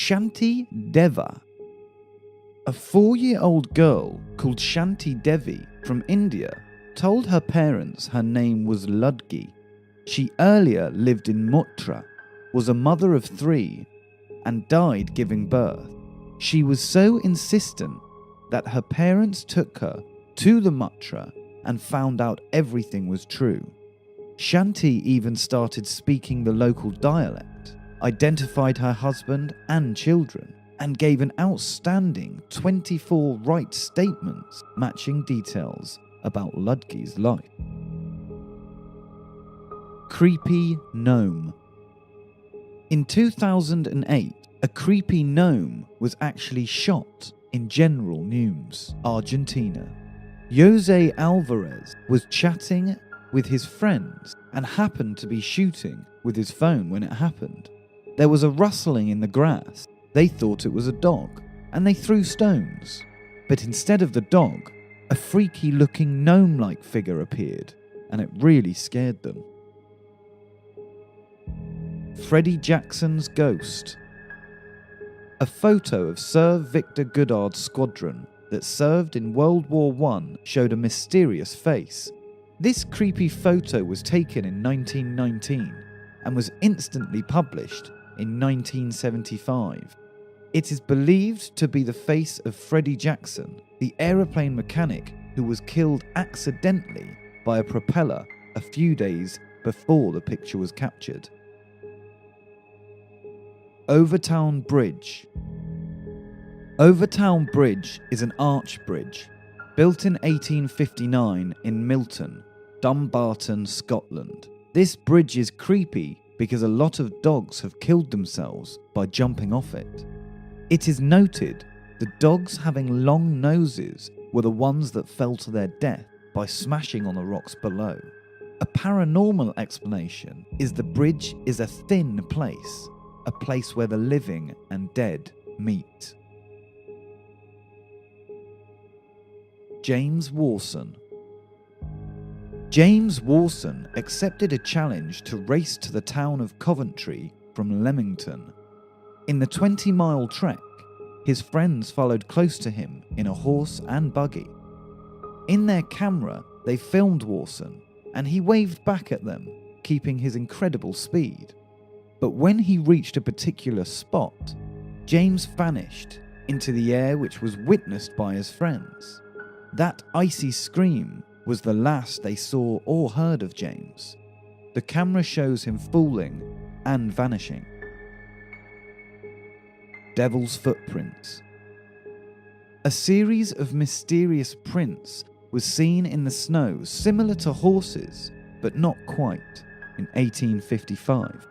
Shanti Deva. A 4-year-old girl called Shanti Devi from India told her parents her name was Ludgi. She earlier lived in Mutra, was a mother of 3, and died giving birth. She was so insistent that her parents took her to the Mutra and found out everything was true. Shanti even started speaking the local dialect, identified her husband and children, and gave an outstanding 24 right statements matching details about Ludgi's life. Creepy gnome. In 2008, a creepy gnome was actually shot in General Neumes, Argentina. Jose Alvarez was chatting with his friends and happened to be shooting with his phone when it happened. There was a rustling in the grass. They thought it was a dog, and they threw stones. But instead of the dog, a freaky-looking gnome-like figure appeared, and it really scared them. Freddie Jackson's ghost. A photo of Sir Victor Goddard's squadron that served in World War I showed a mysterious face. This creepy photo was taken in 1919 and was instantly published in 1975. It is believed to be the face of Freddie Jackson, the aeroplane mechanic who was killed accidentally by a propeller a few days before the picture was captured. Overtown Bridge. Overtown Bridge is an arch bridge built in 1859 in Milton, Dumbarton, Scotland. This bridge is creepy because a lot of dogs have killed themselves by jumping off it. It is noted the dogs having long noses were the ones that fell to their death by smashing on the rocks below. A paranormal explanation is the bridge is a thin place, a place where the living and dead meet. James Warson. James Warson accepted a challenge to race to the town of Coventry from Leamington. In the 20-mile trek, his friends followed close to him in a horse and buggy. In their camera, they filmed Warson, and he waved back at them, keeping his incredible speed. But when he reached a particular spot, James vanished into the air, which was witnessed by his friends. That icy scream was the last they saw or heard of James. The camera shows him falling and vanishing. Devil's Footprints. A series of mysterious prints was seen in the snow similar to horses, but not quite, in 1855.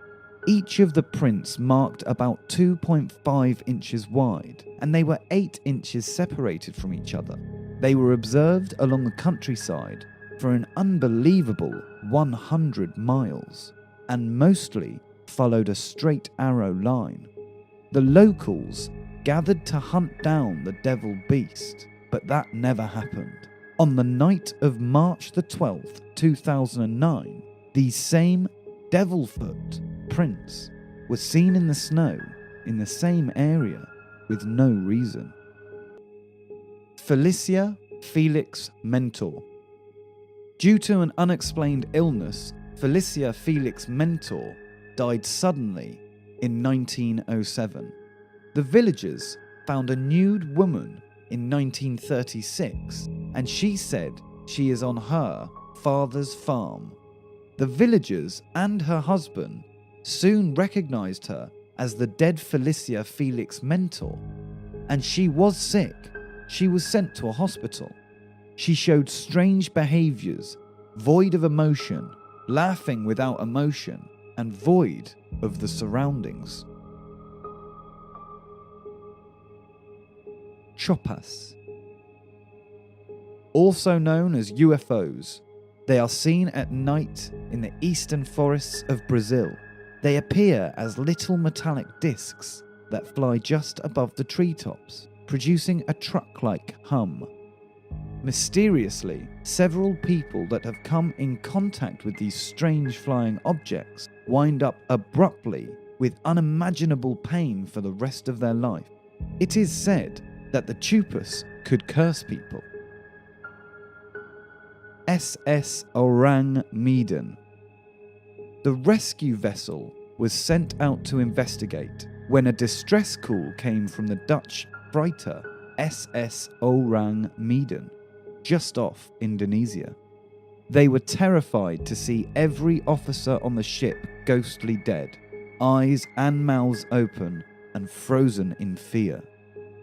Each of the prints marked about 2.5 inches wide, and they were 8 inches separated from each other. They were observed along the countryside for an unbelievable 100 miles, and mostly followed a straight arrow line. The locals gathered to hunt down the devil beast, but that never happened. On the night of March the 12th, 2009, these same Devilfoot prints were seen in the snow in the same area with no reason. Felicia Felix Mentor. Due to an unexplained illness, Felicia Felix Mentor died suddenly in 1907. The villagers found a nude woman in 1936, and she said she is on her father's farm. The villagers and her husband soon recognized her as the dead Felicia Felix Mentor, and she was sick. She was sent to a hospital. She showed strange behaviors, void of emotion, laughing without emotion, and void of the surroundings. Chopas. Also known as UFOs, they are seen at night in the eastern forests of Brazil. They appear as little metallic discs that fly just above the treetops, producing a truck-like hum. Mysteriously, several people that have come in contact with these strange flying objects wind up abruptly with unimaginable pain for the rest of their life. It is said that the Tupus could curse people. SS Orang Medan. The rescue vessel was sent out to investigate when a distress call came from the Dutch freighter SS Orang Medan, just off Indonesia. They were terrified to see every officer on the ship ghostly dead, eyes and mouths open and frozen in fear.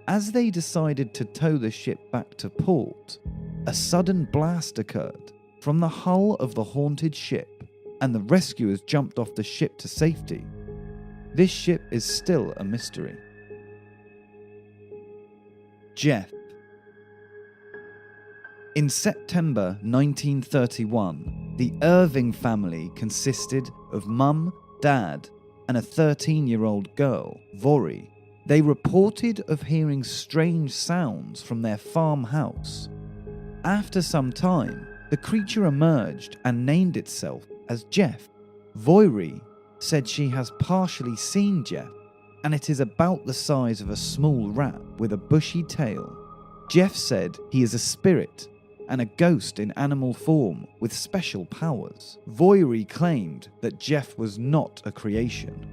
As they decided to tow the ship back to port, a sudden blast occurred from the hull of the haunted ship, and the rescuers jumped off the ship to safety. This ship is still a mystery. Jeff. In September 1931, the Irving family consisted of Mum, Dad, and a 13-year-old girl, Vori. They reported of hearing strange sounds from their farmhouse. After some time, the creature emerged and named itself as Jeff. Vori said she has partially seen Jeff, and it is about the size of a small rat with a bushy tail. Jeff said he is a spirit and a ghost in animal form with special powers. Voiri claimed that Jeff was not a creation,